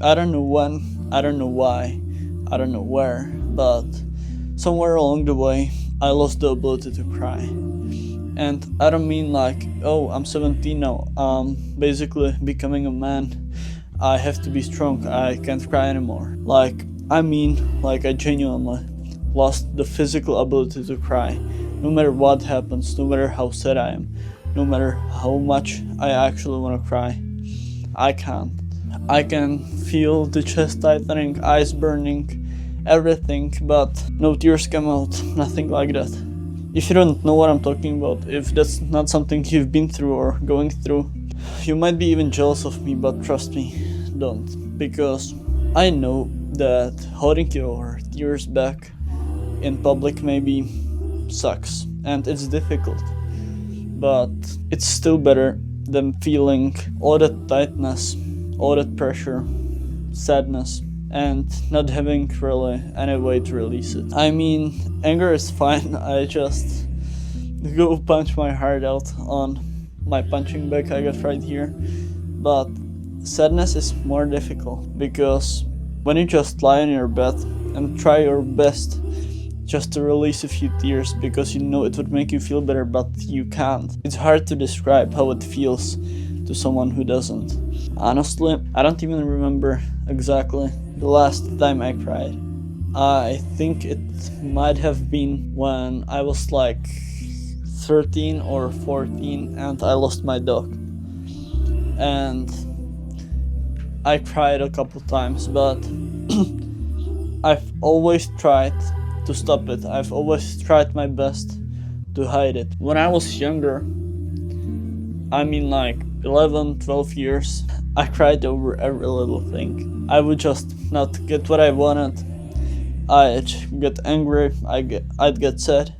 I don't know when, I don't know why, I don't know where, but somewhere along the way, I lost the ability to cry. And I don't mean like, oh, I'm 17 now, basically becoming a man, I have to be strong, I can't cry anymore. I mean, like I genuinely lost the physical ability to cry, no matter what happens, no matter how sad I am, no matter how much I actually want to cry. I can't. I can feel the chest tightening, eyes burning, everything, but no tears come out, nothing like that. If you don't know what I'm talking about, if that's not something you've been through or going through, you might be even jealous of me, but trust me, don't. Because I know that holding your tears back in public maybe sucks, and it's difficult. But it's still better than feeling all that tightness, all that pressure, sadness, and not having really any way to release it. I mean, anger is fine, I just go punch my heart out on my punching bag I got right here. But sadness is more difficult, because when you just lie on your bed and try your best just to release a few tears because you know it would make you feel better, but you can't. It's hard to describe how it feels to someone who doesn't. Honestly, I don't even remember exactly the last time I cried. I think it might have been when I was like 13 or 14 and I lost my dog. And I cried a couple times, but I've always tried to stop it. I've always tried my best to hide it. When I was younger, I mean like 11, 12 years, I cried over every little thing. I would just not get what I wanted. I'd get angry, I'd get sad,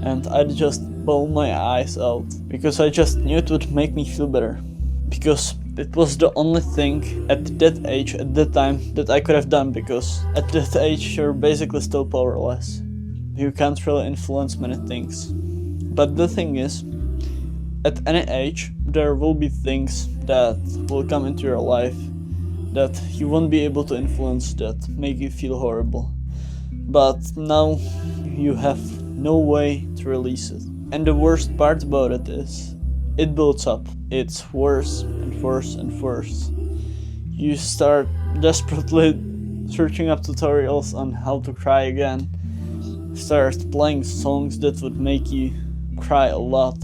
and I'd just bawl my eyes out because I just knew it would make me feel better. Because it was the only thing at that age, at that time, that I could have done, because at that age you're basically still powerless. You can't really influence many things. But the thing is, at any age, there will be things that will come into your life that you won't be able to influence, that make you feel horrible. But now you have no way to release it. And the worst part about it is, it builds up. It's worse and worse and worse. You start desperately searching up tutorials on how to cry again. Start playing songs that would make you cry a lot,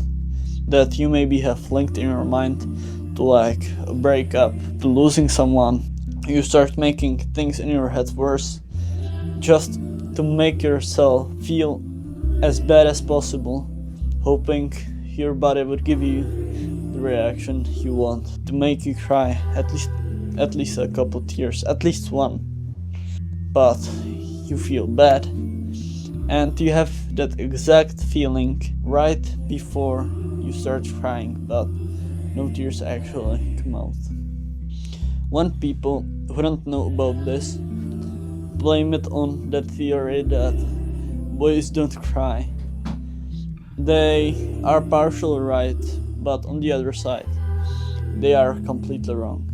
that you maybe have linked in your mind to like a breakup, to losing someone. You start making things in your head worse, just to make yourself feel as bad as possible, hoping your body would give you the reaction you want to make you cry at least a couple tears, at least one. But you feel bad, and you have that exact feeling right before you start crying, but no tears actually come out. When people who don't know about this blame it on that theory that boys don't cry, they are partially right, but on the other side, they are completely wrong.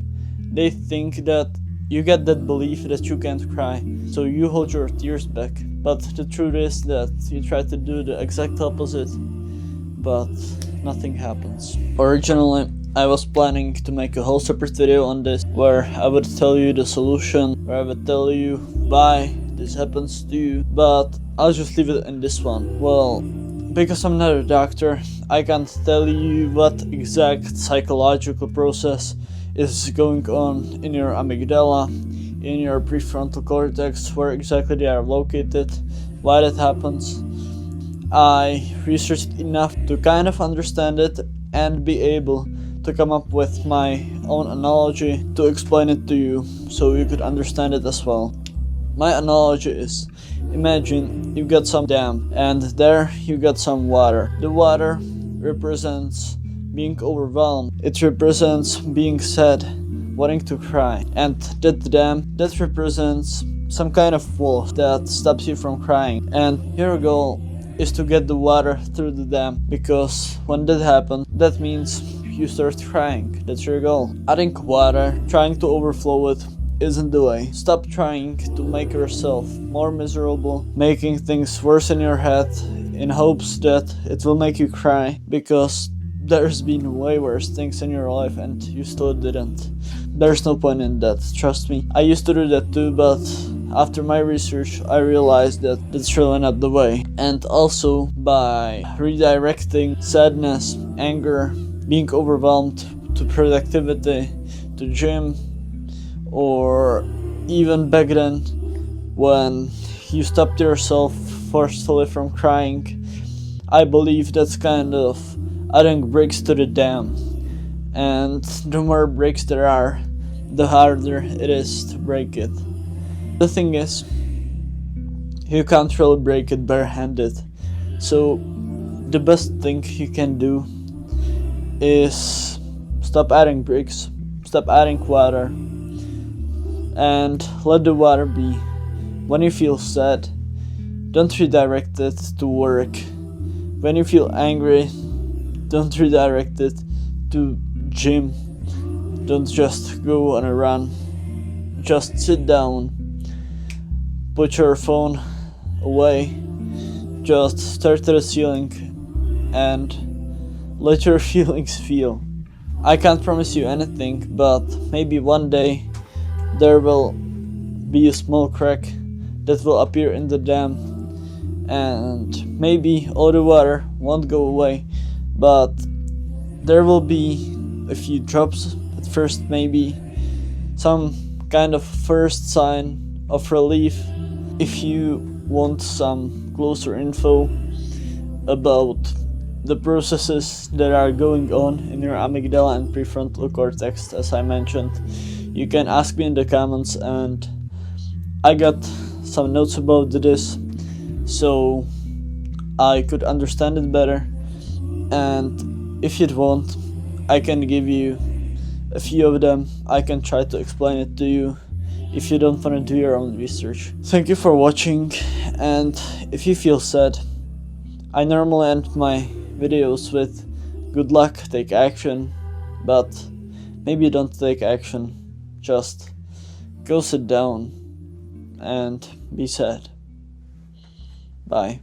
They think that you get that belief that you can't cry, so you hold your tears back. But the truth is that you try to do the exact opposite, but nothing happens. Originally, I was planning to make a whole separate video on this, where I would tell you the solution, where I would tell you why this happens to you, but I'll just leave it in this one. Well, because I'm not a doctor, I can't tell you what exact psychological process is going on in your amygdala, in your prefrontal cortex, where exactly they are located, why that happens. I researched enough to kind of understand it and be able to come up with my own analogy to explain it to you so you could understand it as well. My analogy is, imagine you got some dam and there you got some water. The water represents being overwhelmed. It represents being sad, wanting to cry. And that dam, that represents some kind of wall that stops you from crying. And your goal is to get the water through the dam, because when that happens, that means you start crying. That's your goal. Adding water, trying to overflow it, isn't the way. Stop trying to make yourself more miserable, making things worse in your head in hopes that it will make you cry, because there's been way worse things in your life and you still didn't. There's no point in that, trust me. I used to do that too, but after my research I realized that that's really not the way. And also, by redirecting sadness, anger, being overwhelmed to productivity, to gym, or even back then when you stopped yourself forcefully from crying, I believe that's kind of adding bricks to the dam. And the more bricks there are, the harder it is to break it. The thing is, you can't really break it barehanded. So the best thing you can do is stop adding bricks, stop adding water, and let the water be. When you feel sad, don't redirect it to work. When you feel angry, don't redirect it to gym. Don't just go on a run. Just sit down, put your phone away, just stare to the ceiling and let your feelings feel. I can't promise you anything, but maybe one day there will be a small crack that will appear in the dam, and maybe all the water won't go away, but there will be a few drops at first, maybe some kind of first sign of relief. If you want some closer info about the processes that are going on in your amygdala and prefrontal cortex, as I mentioned, you can ask me in the comments, and I got some notes about this so I could understand it better. And if you'd want, I can give you a few of them. I can try to explain it to you if you don't want to do your own research. Thank you for watching, and if you feel sad, I normally end my videos with good luck, take action, but maybe don't take action, just go sit down and be sad. Bye.